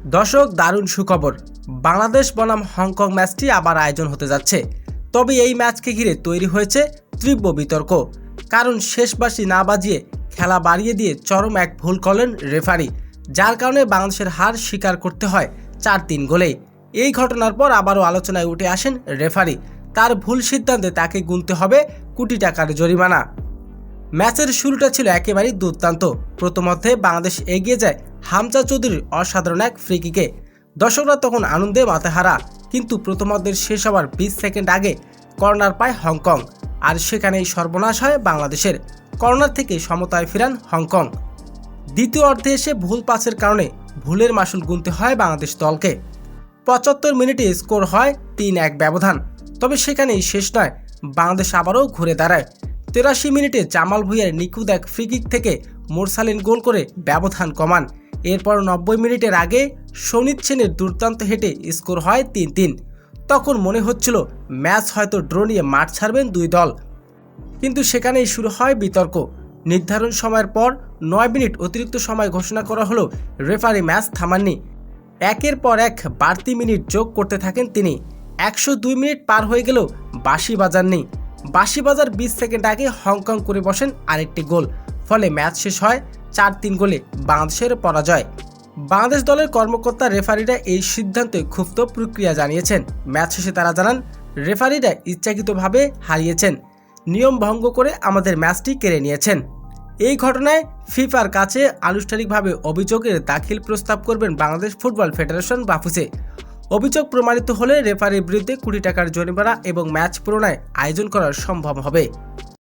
দর্শক, দারুণ সুখবর। বাংলাদেশ বনাম হংকং ম্যাচটি আবার আয়োজন হতে যাচ্ছে। তবে এই ম্যাচকে ঘিরে তৈরি হয়েছে তীব্র বিতর্ক। কারণ শেষ বাঁশি না বাজিয়ে খেলা বাড়িয়ে দিয়ে চরম এক ভুল করলেন রেফারি, যার কারণে বাংলাদেশের হার স্বীকার করতে হয় 4-3 গোলে। এই ঘটনার পর আবারও আলোচনায় উঠে আসেন রেফারি। তার ভুল সিদ্ধান্তে তাকে গুনতে হবে কোটি টাকার জরিমানা। ম্যাচের শুরুটা ছিল একেবারেই দুর্দান্ত। প্রথমার্ধে বাংলাদেশ এগিয়ে যায় হামজা চৌধুরীর অসাধারণ এক ফ্রি কিকে। দর্শকরা তখন আনন্দে মাথাহারা। কিন্তু প্রথমার্ধের শেষ হওয়ার 20 সেকেন্ড আগে কর্নার পায় হংকং, আর সেখানেই সর্বনাশ হয় বাংলাদেশের। কর্নার থেকে সমতায় ফেরান হংকং। দ্বিতীয় অর্ধে এসে ভুল পাসের কারণে ভুলের মাসুল গুনতে হয় বাংলাদেশ দলকে। 75 মিনিটে স্কোর হয় 3-1 ব্যবধান। তবে সেখানেই শেষ নয়, বাংলাদেশ আবারও ঘুরে দাঁড়ায়। 83 মিনিটে জামাল ভুঁইয়ার নিখুঁত এক ফ্রিকিক থেকে মোরসালিন গোল করে ব্যবধান কমান। এরপর 90 মিনিটের আগে সৌনিত সেনের দুর্দান্ত হেঁটে স্কোর হয় 3-3। তখন মনে হচ্ছিল ম্যাচ হয়তো ড্র নিয়ে মাঠ ছাড়বেন দুই দল। কিন্তু সেখানেই শুরু হয় বিতর্ক। নির্ধারণ সময়ের পর 9 মিনিট অতিরিক্ত সময় ঘোষণা করা হলো। রেফারি ম্যাচ থামাননি, একের পর এক বাড়তি মিনিট যোগ করতে থাকেন তিনি। 102 মিনিট পার হয়ে গেলেও বাঁশি বাজাননি। বাঁশি বাজার 20 সেকেন্ড আগে হংকং করে বসেন আরেকটি গোল। ফলে ম্যাচ শেষ হয় 4-3 গোলে বাংলাদেশের পরাজয়। বাংলাদেশ দলের কর্মকর্তা রেফারিরা এই সিদ্ধান্তে ক্ষুব্ধ প্রতিক্রিয়া জানিয়েছেন। ম্যাচ শেষে তারা জানান, রেফারিরা ইচ্ছাকৃতভাবে হারিয়েছেন, নিয়ম ভঙ্গ করে আমাদের ম্যাচটি কেড়ে নিয়েছেন। এই ঘটনায় ফিফার কাছে আনুষ্ঠানিকভাবে অভিযোগের দাখিল প্রস্তাব করবেন বাংলাদেশ ফুটবল ফেডারেশন বাফুফে। অভিযোগ প্রমাণিত হলে রেফারির বিরুদ্ধে কোটি টাকার জরিমানা এবং ম্যাচ পুনরায় আয়োজন করা সম্ভব হবে।